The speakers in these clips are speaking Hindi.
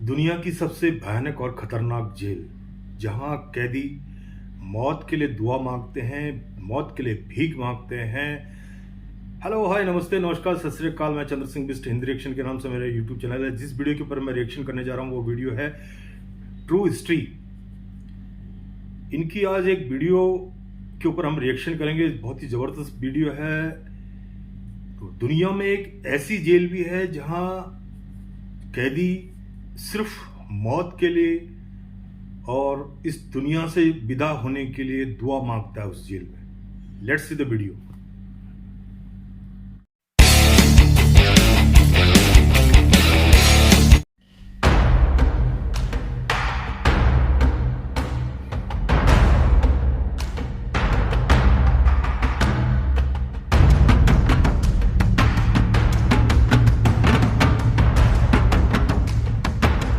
दुनिया की सबसे भयानक और खतरनाक जेल, जहां कैदी मौत के लिए दुआ मांगते हैं, मौत के लिए भीख मांगते हैं। हेलो, हाय, नमस्ते, नमस्कार, सत श्री अकाल। मैं चंद्र सिंह बिस्ट हिंदी रिएक्शन के नाम से मेरा यूट्यूब चैनल है। जिस वीडियो के ऊपर मैं रिएक्शन करने जा रहा हूं वो वीडियो है ट्रू हिस्ट्री। इनकी आज एक वीडियो के ऊपर हम रिएक्शन करेंगे। बहुत ही जबरदस्त वीडियो है। तो दुनिया में एक ऐसी जेल भी है जहां कैदी सिर्फ मौत के लिए और इस दुनिया से विदा होने के लिए दुआ मांगता है उस जेल में। Let's see the video.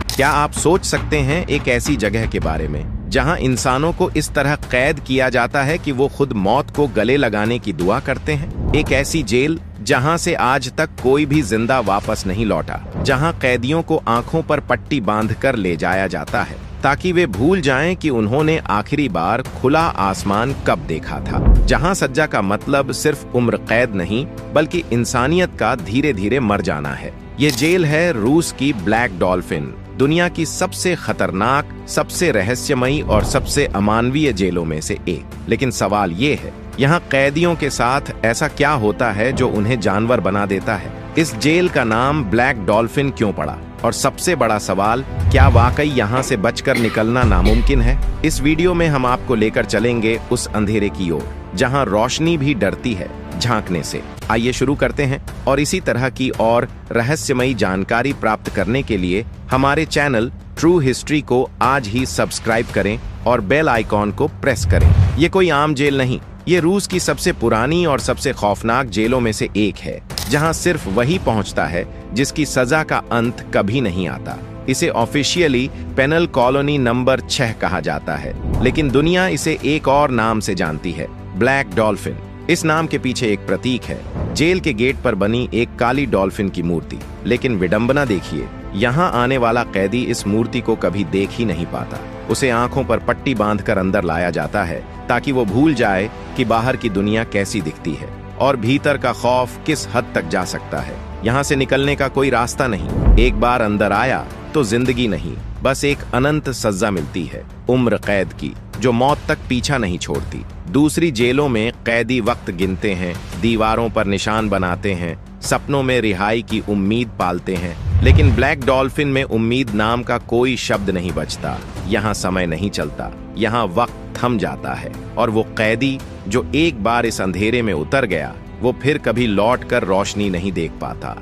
क्या आप सोच सकते हैं एक ऐसी जगह के बारे में जहां इंसानों को इस तरह कैद किया जाता है कि वो खुद मौत को गले लगाने की दुआ करते हैं? एक ऐसी जेल जहां से आज तक कोई भी जिंदा वापस नहीं लौटा, जहां कैदियों को आंखों पर पट्टी बांधकर ले जाया जाता है ताकि वे भूल जाएं कि उन्होंने आखिरी बार खुला आसमान कब देखा था, जहां सज्जा का मतलब सिर्फ उम्र कैद नहीं बल्कि इंसानियत का धीरे धीरे मर जाना है। ये जेल है रूस की ब्लैक डॉल्फिन, दुनिया की सबसे खतरनाक, सबसे रहस्यमयी और सबसे अमानवीय जेलों में से एक। लेकिन सवाल ये है, यहाँ कैदियों के साथ ऐसा क्या होता है जो उन्हें जानवर बना देता है? इस जेल का नाम ब्लैक डॉल्फिन क्यों पड़ा? और सबसे बड़ा सवाल, क्या वाकई यहाँ से बचकर निकलना नामुमकिन है? इस वीडियो में हम आपको लेकर चलेंगे उस अंधेरे की ओर जहाँ रोशनी भी डरती है झांकने से। आइए शुरू करते हैं। और इसी तरह की और रहस्यमयी जानकारी प्राप्त करने के लिए हमारे चैनल ट्रू हिस्ट्री को आज ही सब्सक्राइब करें और बेल आइकॉन को प्रेस करें। ये कोई आम जेल नहीं, ये रूस की सबसे पुरानी और सबसे खौफनाक जेलों में से एक है, जहां सिर्फ वही पहुंचता है जिसकी सजा का अंत कभी नहीं आता। इसे ऑफिशियली पेनल कॉलोनी नंबर 6 कहा जाता है, लेकिन दुनिया इसे एक और नाम से जानती है, ब्लैक डॉल्फिन। इस नाम के पीछे एक प्रतीक है, जेल के गेट पर बनी एक काली डॉल्फिन की मूर्ति। लेकिन विडंबना देखिए, यहाँ आने वाला कैदी इस मूर्ति को कभी देख ही नहीं पाता। उसे आंखों पर पट्टी बांधकर अंदर लाया जाता है ताकि वो भूल जाए कि बाहर की दुनिया कैसी दिखती है और भीतर का खौफ किस हद तक जा सकता है। यहाँ से निकलने का कोई रास्ता नहीं। एक बार अंदर आया तो जिंदगी नहीं, बस एक अनंत सजा मिलती है, उम्र कैद की, जो मौत तक पीछा नहीं छोड़ती। दूसरी जेलों में कैदी वक्त गिनते हैं, दीवारों पर निशान बनाते हैं, सपनों में रिहाई की उम्मीद पालते हैं, लेकिन ब्लैक डॉल्फिन में उम्मीद नाम का कोई शब्द नहीं बचता। यहाँ समय नहीं चलता, यहाँ वक्त थम जाता है, और वो कैदी जो एक बार इस अंधेरे में उतर गया, वो फिर कभी लौटकर रोशनी नहीं देख पाता।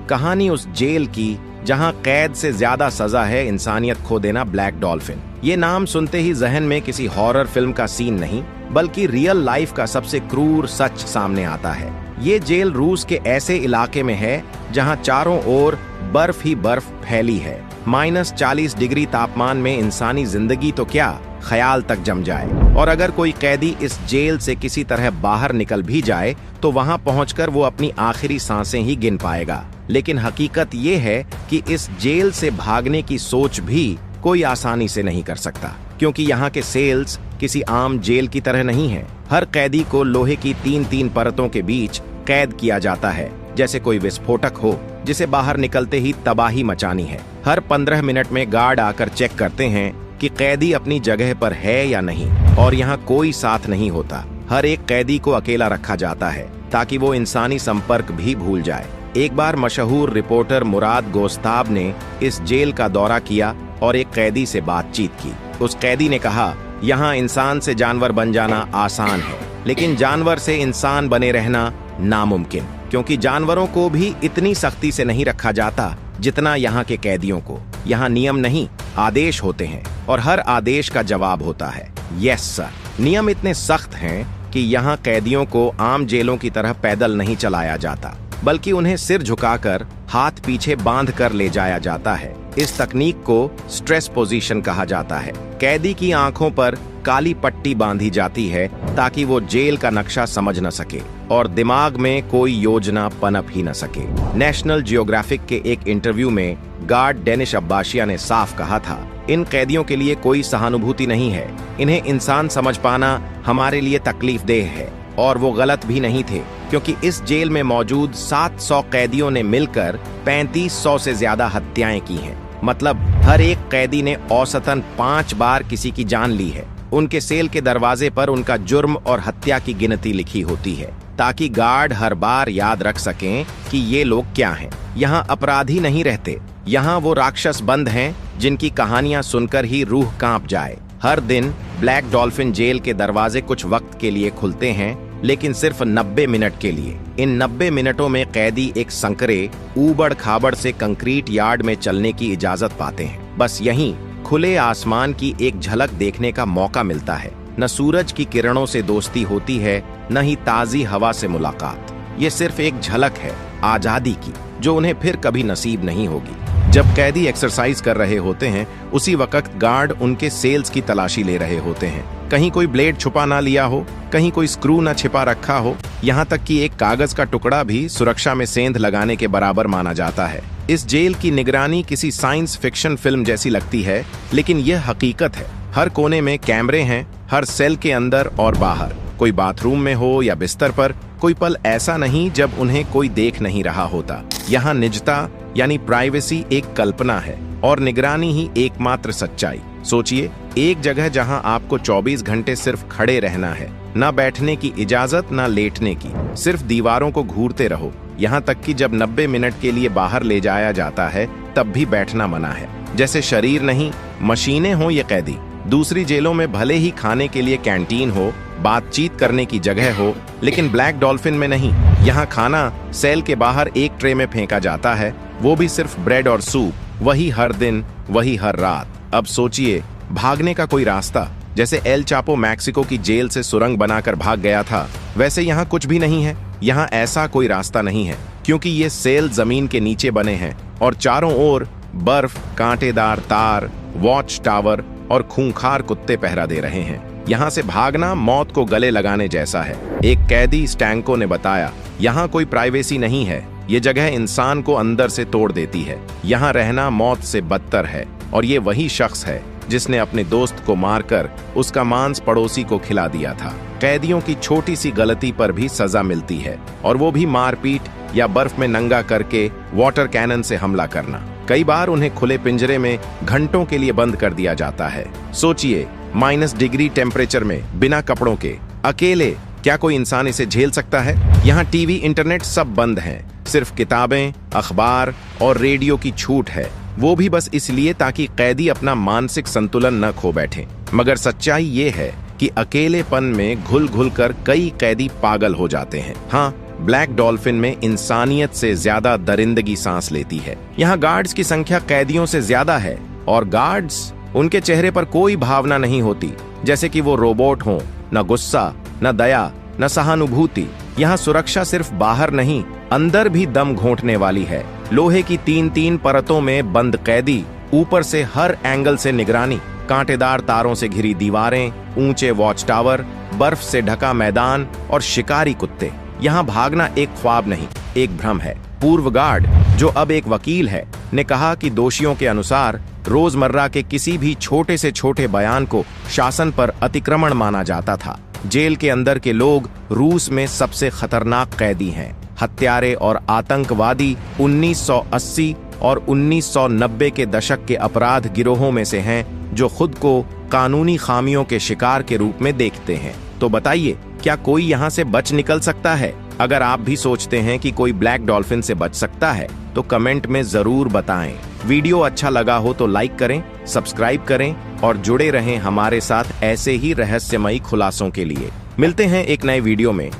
कहानी उस जेल की जहां कैद से ज्यादा सजा है इंसानियत खो देना, ब्लैक डॉल्फिन। ये नाम सुनते ही जहन में किसी हॉरर फिल्म का सीन नहीं बल्कि रियल लाइफ का सबसे क्रूर सच सामने आता है। ये जेल रूस के ऐसे इलाके में है जहां चारों ओर बर्फ ही बर्फ फैली है। -40 डिग्री तापमान में इंसानी जिंदगी तो क्या, ख्याल तक जम जाए। और अगर कोई कैदी इस जेल से किसी तरह बाहर निकल भी जाए तो वहां पहुंचकर वो अपनी आखिरी सांसें ही गिन पाएगा। लेकिन हकीकत ये है कि इस जेल से भागने की सोच भी कोई आसानी से नहीं कर सकता, क्योंकि यहाँ के सेल्स किसी आम जेल की तरह नहीं है। हर कैदी को लोहे की 3-3 परतों के बीच कैद किया जाता है, जैसे कोई विस्फोटक हो जिसे बाहर निकलते ही तबाही मचानी है। हर 15 मिनट में गार्ड आकर चेक करते हैं कि कैदी अपनी जगह पर है या नहीं, और यहाँ कोई साथ नहीं होता। हर एक कैदी को अकेला रखा जाता है ताकि वो इंसानी संपर्क भी भूल जाए। एक बार मशहूर रिपोर्टर मुराद गोस्ताब ने इस जेल का दौरा किया और एक कैदी से बातचीत की। उस कैदी ने कहा, यहाँ इंसान से जानवर बन जाना आसान है, लेकिन जानवर से इंसान बने रहना नामुमकिन, क्योंकि जानवरों को भी इतनी सख्ती से नहीं रखा जाता जितना यहाँ के कैदियों को। यहाँ नियम नहीं, आदेश होते हैं, और हर आदेश का जवाब होता है यस सर। नियम इतने सख्त हैं कि यहाँ कैदियों को आम जेलों की तरह पैदल नहीं चलाया जाता, बल्कि उन्हें सिर झुकाकर हाथ पीछे बांध कर ले जाया जाता है। इस तकनीक को स्ट्रेस पोजीशन कहा जाता है। कैदी की आंखों पर काली पट्टी बांधी जाती है ताकि वो जेल का नक्शा समझ न सके और दिमाग में कोई योजना पनप ही न सके। नेशनल जियोग्राफिक के एक इंटरव्यू में गार्ड डेनिश अब्बासिया ने साफ कहा था, इन कैदियों के लिए कोई सहानुभूति नहीं है, इन्हें इंसान समझ पाना हमारे लिए तकलीफदेह है। और वो गलत भी नहीं थे, क्योंकि इस जेल में मौजूद 700 कैदियों ने मिलकर 3500 से ज्यादा हत्याएं की हैं। मतलब हर एक कैदी ने औसतन 5 बार किसी की जान ली है। उनके सेल के दरवाजे पर उनका जुर्म और हत्या की गिनती लिखी होती है, ताकि गार्ड हर बार याद रख सकें कि ये लोग क्या हैं। यहाँ अपराधी नहीं रहते, यहाँ वो राक्षस बंद हैं जिनकी कहानियां सुनकर ही रूह कांप जाए। हर दिन ब्लैक डॉल्फिन जेल के दरवाजे कुछ वक्त के लिए खुलते हैं, लेकिन सिर्फ 90 मिनट के लिए। इन 90 मिनटों में कैदी एक संकरे ऊबड़ खाबड़ से कंक्रीट यार्ड में चलने की इजाजत पाते हैं। बस यहीं खुले आसमान की एक झलक देखने का मौका मिलता है। न सूरज की किरणों से दोस्ती होती है, न ही ताजी हवा से मुलाकात। ये सिर्फ एक झलक है आजादी की, जो उन्हें फिर कभी नसीब नहीं होगी। जब कैदी एक्सरसाइज कर रहे होते हैं, उसी वक्त गार्ड उनके सेल्स की तलाशी ले रहे होते हैं। कहीं कोई ब्लेड छुपा ना लिया हो, कहीं कोई स्क्रू ना छिपा रखा हो, यहाँ तक कि एक कागज का टुकड़ा भी सुरक्षा में सेंध लगाने के बराबर माना जाता है। इस जेल की निगरानी किसी साइंस फिक्शन फिल्म जैसी लगती है, लेकिन यह हकीकत है। हर कोने में कैमरे हैं, हर सेल के अंदर और बाहर। कोई बाथरूम में हो या बिस्तर पर, कोई पल ऐसा नहीं जब उन्हें कोई देख नहीं रहा होता। यहाँ निजता यानी प्राइवेसी एक कल्पना है और निगरानी ही एकमात्र सच्चाई। सोचिए, एक जगह जहां आपको 24 घंटे सिर्फ खड़े रहना है, ना बैठने की इजाजत ना लेटने की, सिर्फ दीवारों को घूरते रहो। यहाँ तक कि जब 90 मिनट के लिए बाहर ले जाया जाता है, तब भी बैठना मना है। जैसे शरीर नहीं, मशीनें हों ये कैदी। दूसरी जेलों में भले ही खाने के लिए कैंटीन हो, बातचीत करने की जगह हो, लेकिन ब्लैक डॉल्फिन में नहीं। यहाँ खाना सेल के बाहर एक ट्रे में फेंका जाता है, वो भी सिर्फ ब्रेड और सूप। वही हर दिन, वही हर रात। अब सोचिए, भागने का कोई रास्ता। जैसे एल चापो मैक्सिको की जेल से सुरंग बनाकर भाग गया था, वैसे यहाँ कुछ भी नहीं है। यहाँ ऐसा कोई रास्ता नहीं है, क्योंकि ये सेल जमीन के नीचे बने हैं और चारों ओर बर्फ, कांटेदार तार, वॉच टावर और खूंखार कुत्ते पहरा दे रहे हैं। यहाँ से भागना मौत को गले लगाने जैसा है। एक कैदी स्टैंको ने बताया, यहाँ कोई प्राइवेसी नहीं है, ये जगह इंसान को अंदर से तोड़ देती है। यहाँ रहना मौत से बदतर है। और ये वही शख्स है जिसने अपने दोस्त को मारकर उसका मांस पड़ोसी को खिला दिया था। कैदियों की छोटी सी गलती पर भी सजा मिलती है, और वो भी मारपीट या बर्फ में नंगा करके वाटर कैनन से हमला करना। कई बार उन्हें खुले पिंजरे में घंटों के लिए बंद कर दिया जाता है। सोचिए, -डिग्री टेम्परेचर में बिना कपड़ों के अकेले, क्या कोई इंसान इसे झेल सकता है? यहाँ टीवी, इंटरनेट सब बंद हैं, सिर्फ किताबें, अखबार और रेडियो की छूट है, वो भी बस इसलिए ताकि कैदी अपना मानसिक संतुलन न खो बैठे। मगर सच्चाई ये है कि अकेलेपन में घुल घुल कर कई कैदी पागल हो जाते हैं। हाँ, ब्लैक डॉल्फिन में इंसानियत से ज्यादा दरिंदगी सांस लेती है। यहाँ गार्ड्स की संख्या कैदियों से ज्यादा है, और गार्ड्स, उनके चेहरे पर कोई भावना नहीं होती, जैसे कि वो रोबोट हों। न गुस्सा, न दया, न सहानुभूति। यहाँ सुरक्षा सिर्फ बाहर नहीं, अंदर भी दम घोंटने वाली है। लोहे की 3-3 परतों में बंद कैदी, ऊपर से हर एंगल से निगरानी, कांटेदार तारों से घिरी दीवारें, ऊंचे वॉच टावर, बर्फ से ढका मैदान और शिकारी कुत्ते। यहाँ भागना एक ख्वाब नहीं, एक भ्रम है। पूर्व गार्ड, जो अब एक वकील है, ने कहा कि दोषियों के अनुसार रोजमर्रा के किसी भी छोटे से छोटे बयान को शासन पर अतिक्रमण माना जाता था। जेल के अंदर के लोग रूस में सबसे खतरनाक कैदी हैं। हत्यारे और आतंकवादी 1980 और 1990 के दशक के अपराध गिरोहों में से हैं, जो खुद को कानूनी खामियों के शिकार के रूप में देखते हैं। तो बताइए, क्या कोई यहाँ से बच निकल सकता है? अगर आप भी सोचते हैं कि कोई ब्लैक डॉल्फिन से बच सकता है, तो कमेंट में जरूर बताएं। वीडियो अच्छा लगा हो तो लाइक करें, सब्सक्राइब करें और जुड़े रहें हमारे साथ ऐसे ही रहस्यमयी खुलासों के लिए। मिलते हैं एक नए वीडियो में।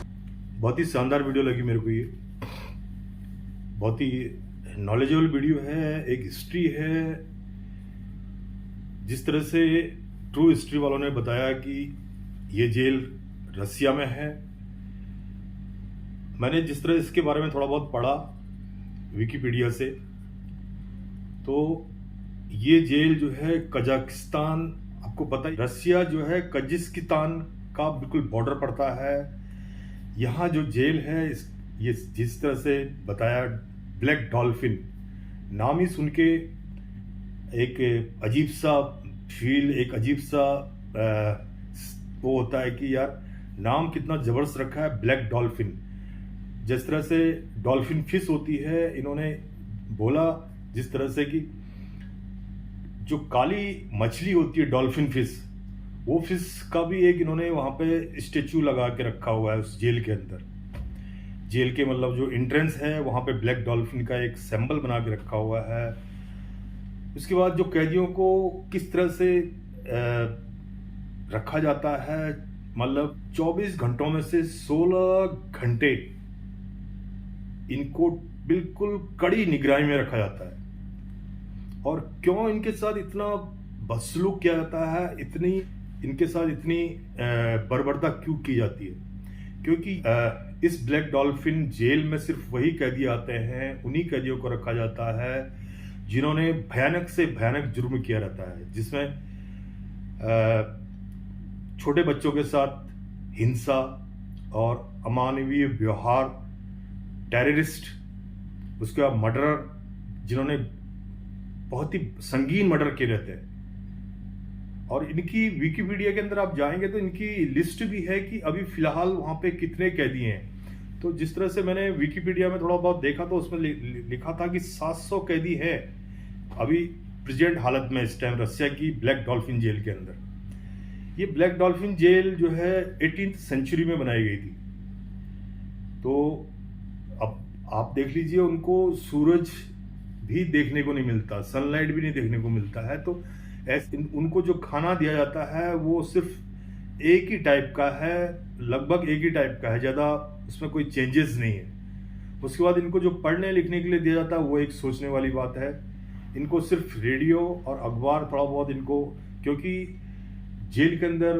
बहुत ही शानदार वीडियो लगी मेरे को। ये बहुत ही नॉलेजेबल वीडियो है, एक हिस्ट्री है। जिस तरह से ट्रू हिस्ट्री वालों ने बताया कि ये जेल रसिया में है, मैंने जिस तरह इसके बारे में थोड़ा बहुत पढ़ा विकिपीडिया से, तो ये जेल जो है कजाकिस्तान, आपको पता है रसिया जो है कजिस्तान का बिल्कुल बॉर्डर पड़ता है। यहाँ जो जेल है, ये जिस तरह से बताया ब्लैक डॉल्फिन, नाम ही सुन के एक अजीब सा फील, एक अजीब सा वो होता है कि यार नाम कितना जबरदस्त रखा है, ब्लैक डॉल्फिन। जिस तरह से डॉल्फिन फिश होती है, इन्होंने बोला जिस तरह से कि जो काली मछली होती है डॉल्फिन फिश, वो फिश का भी एक इन्होंने वहां पे स्टेचू लगा के रखा हुआ है उस जेल के अंदर। जेल के मतलब जो एंट्रेंस है वहां पे ब्लैक डॉल्फिन का एक सिंबल बना के रखा हुआ है। उसके बाद जो कैदियों को किस तरह से रखा जाता है, मतलब 24 घंटों में से 16 घंटे इनको बिल्कुल कड़ी निगरानी में रखा जाता है। और क्यों इनके साथ इतना बदसलूक किया जाता है, इतनी इनके साथ इतनी बर्बरता क्यों की जाती है? क्योंकि इस ब्लैक डॉल्फिन जेल में सिर्फ वही कैदी आते हैं, उन्हीं कैदियों को रखा जाता है जिन्होंने भयानक से भयानक जुर्म किया रहता है, जिसमें छोटे बच्चों के साथ हिंसा और अमानवीय व्यवहार, टेररिस्ट, उसके बाद मर्डरर जिन्होंने बहुत ही संगीन मर्डर किए रहते हैं। और इनकी विकिपीडिया के अंदर आप जाएंगे तो इनकी लिस्ट भी है कि अभी फिलहाल वहां पे कितने कैदी हैं। तो जिस तरह से मैंने विकिपीडिया में थोड़ा बहुत देखा तो उसमें लिखा था कि 700 कैदी हैं अभी प्रेजेंट हालत में इस टाइम रसिया की ब्लैक डॉल्फिन जेल के अंदर। ये ब्लैक डॉल्फिन जेल जो है 18th सेंचुरी में बनाई गई थी। तो अब आप देख लीजिए, उनको सूरज भी देखने को नहीं मिलता, सनलाइट भी नहीं देखने को मिलता है। तो उनको जो खाना दिया जाता है वो सिर्फ एक ही टाइप का है, लगभग एक ही टाइप का है, ज़्यादा उसमें कोई चेंजेस नहीं है। उसके बाद इनको जो पढ़ने लिखने के लिए दिया जाता है वो एक सोचने वाली बात है। इनको सिर्फ रेडियो और अखबार थोड़ा बहुत इनको, क्योंकि जेल के अंदर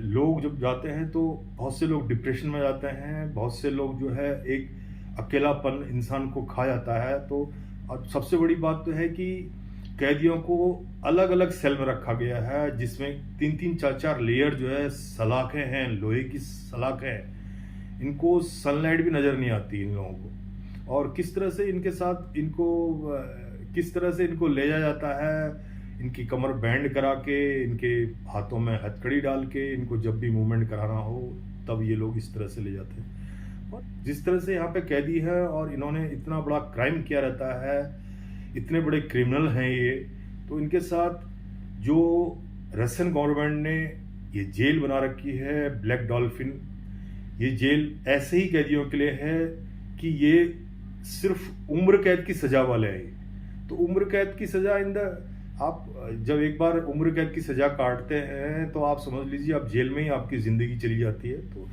लोग जब जाते हैं तो बहुत से लोग डिप्रेशन में जाते हैं, बहुत से लोग जो है एक अकेलापन इंसान को खा जाता है। तो अब सबसे बड़ी बात तो है कि कैदियों को अलग अलग सेल में रखा गया है, जिसमें 3-3, 4-4 लेयर जो है सलाखें हैं, लोहे की सलाखें। इनको सनलाइट भी नज़र नहीं आती इन लोगों को। और किस तरह से इनके साथ किस तरह से इनको ले जाया जाता है, इनकी कमर बैंड करा के, इनके हाथों में हथकड़ी डाल के, इनको जब भी मूवमेंट कराना हो तब ये लोग इस तरह से ले जाते हैं। और जिस तरह से यहाँ पे कैदी है और इन्होंने इतना बड़ा क्राइम किया रहता है, इतने बड़े क्रिमिनल हैं ये, तो इनके साथ जो रशियन गवर्नमेंट ने ये जेल बना रखी है ब्लैक डॉल्फिन, ये जेल ऐसे ही कैदियों के लिए है कि ये सिर्फ उम्र कैद की सजा वाले हैं। तो उम्र कैद की सजा आप जब एक बार उम्र कैद की सजा काटते हैं तो आप समझ लीजिए आप जेल में ही आपकी जिंदगी चली जाती है। तो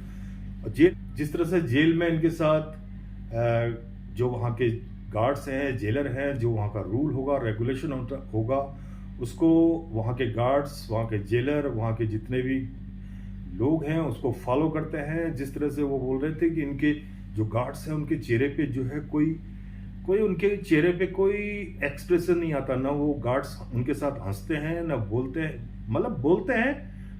जेल, जिस तरह से जेल में इनके साथ जो वहाँ के गार्ड्स हैं, जेलर हैं, जो वहाँ का रूल होगा, रेगुलेशन होगा, उसको वहाँ के गार्ड्स, वहाँ के जेलर, वहाँ के जितने भी लोग हैं उसको फॉलो करते हैं। जिस तरह से वो बोल रहे थे कि इनके जो गार्ड्स हैं उनके चेहरे पे जो है कोई उनके चेहरे पे कोई एक्सप्रेशन नहीं आता, ना वो गार्ड्स उनके साथ हंसते हैं ना बोलते हैं, मतलब बोलते हैं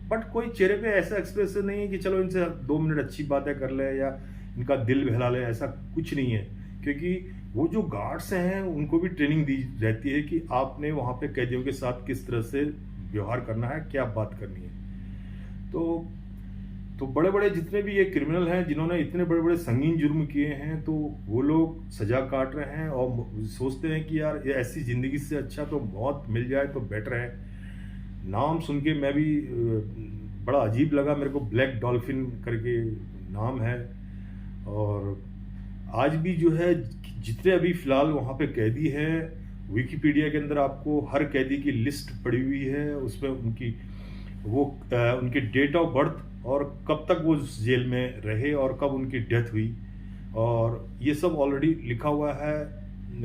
बट कोई चेहरे पे ऐसा एक्सप्रेशन नहीं है कि चलो इनसे 2 मिनट अच्छी बातें कर ले या इनका दिल बहला ले, ऐसा कुछ नहीं है। क्योंकि वो जो गार्ड्स हैं उनको भी ट्रेनिंग दी रहती है कि आपने वहाँ पे कैदियों के साथ किस तरह से व्यवहार करना है, क्या बात करनी है। तो बड़े बड़े जितने भी ये क्रिमिनल हैं जिन्होंने इतने बड़े बड़े संगीन जुर्म किए हैं, तो वो लोग सजा काट रहे हैं और सोचते हैं कि यार ये ऐसी ज़िंदगी से अच्छा तो मौत मिल जाए तो बेटर है। नाम सुन के मैं भी बड़ा अजीब लगा मेरे को, ब्लैक डॉल्फिन करके नाम है। और आज भी जो है जितने अभी फ़िलहाल वहाँ पे कैदी हैं, विकिपीडिया के अंदर आपको हर कैदी की लिस्ट पड़ी हुई है, उसमें उनकी डेट ऑफ बर्थ और कब तक वो जेल में रहे और कब उनकी डेथ हुई, और ये सब ऑलरेडी लिखा हुआ है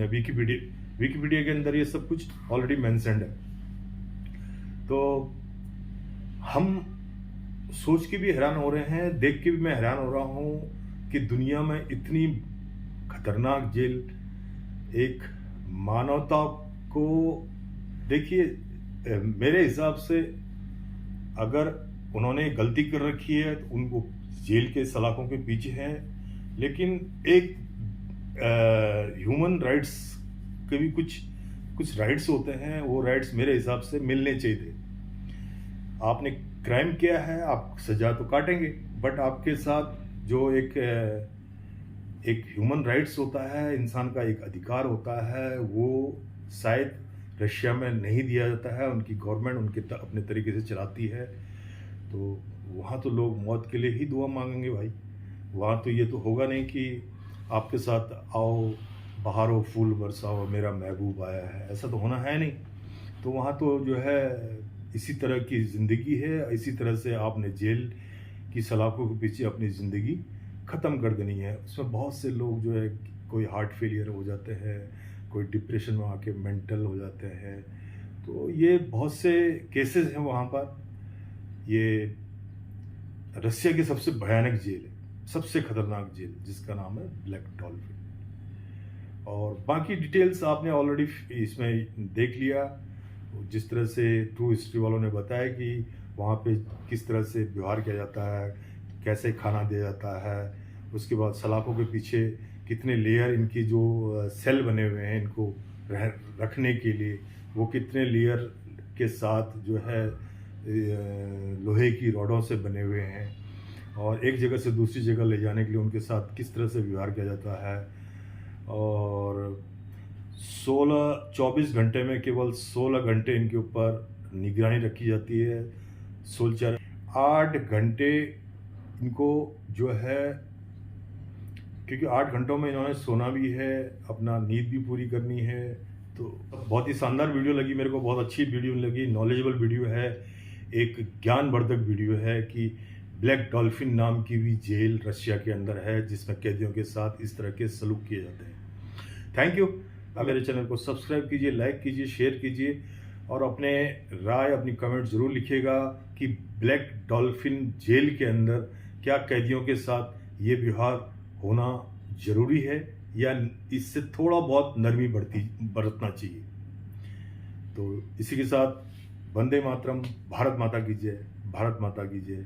विकिपीडिया के अंदर, ये सब कुछ ऑलरेडी मेंशन्ड है। तो हम सोच के भी हैरान हो रहे हैं, देख के भी मैं हैरान हो रहा हूँ कि दुनिया में इतनी खतरनाक जेल एक मानवता को, देखिए मेरे हिसाब से अगर उन्होंने गलती कर रखी है तो उनको जेल के सलाखों के पीछे हैं, लेकिन एक ह्यूमन राइट्स के भी कुछ कुछ राइट्स होते हैं, वो राइट्स मेरे हिसाब से मिलने चाहिए थे। आपने क्राइम किया है, आप सजा तो काटेंगे, बट आपके साथ जो एक ह्यूमन राइट्स होता है, इंसान का एक अधिकार होता है, वो शायद रशिया में नहीं दिया जाता है। उनकी गवर्नमेंट अपने तरीके से चलाती है, तो वहाँ तो लोग मौत के लिए ही दुआ मांगेंगे भाई। वहाँ तो ये तो होगा नहीं कि आपके साथ आओ बहारो फूल बरसाओ मेरा महबूब आया है, ऐसा तो होना है नहीं। तो वहाँ तो जो है इसी तरह की ज़िंदगी है, इसी तरह से आपने जेल की सलाखों के पीछे अपनी ज़िंदगी ख़त्म कर देनी है। उसमें बहुत से लोग जो है, कोई हार्ट फेलियर हो जाते हैं, कोई डिप्रेशन में आके मेंटल हो जाते हैं। तो ये बहुत से केसेस हैं वहाँ पर। ये रसिया की सबसे भयानक जेल है, सबसे खतरनाक जेल, जिसका नाम है ब्लैक डॉल्फिन। और बाकी डिटेल्स आपने ऑलरेडी इसमें देख लिया, जिस तरह से ट्रू हिस्ट्री वालों ने बताया कि वहाँ पे किस तरह से व्यवहार किया जाता है, कैसे खाना दिया जाता है, उसके बाद सलाखों के पीछे कितने लेयर इनकी जो सेल बने हुए हैं इनको रखने के लिए, वो कितने लेयर के साथ जो है लोहे की रॉडों से बने हुए हैं, और एक जगह से दूसरी जगह ले जाने के लिए उनके साथ किस तरह से व्यवहार किया जाता है। और 24 घंटे में केवल 16 घंटे इनके ऊपर निगरानी रखी जाती है। 8 घंटे इनको जो है, क्योंकि 8 घंटों में इन्होंने सोना भी है, अपना नींद भी पूरी करनी है। तो बहुत ही शानदार वीडियो लगी मेरे को, बहुत अच्छी वीडियो लगी, नॉलेजेबल वीडियो है, एक ज्ञानवर्धक वीडियो है कि ब्लैक डॉल्फिन नाम की भी जेल रशिया के अंदर है, जिसमें कैदियों के साथ इस तरह के सलूक किए जाते हैं। Thank you. आप मेरे चैनल को सब्सक्राइब कीजिए, लाइक कीजिए, शेयर कीजिए, और अपने राय, अपनी कमेंट ज़रूर लिखिएगा कि ब्लैक डॉल्फिन जेल के अंदर क्या कैदियों के साथ ये व्यवहार होना ज़रूरी है, या इससे थोड़ा बहुत नरमी बरतना चाहिए। तो इसी के साथ वंदे मातरम, भारत माता की जय, भारत माता की जय।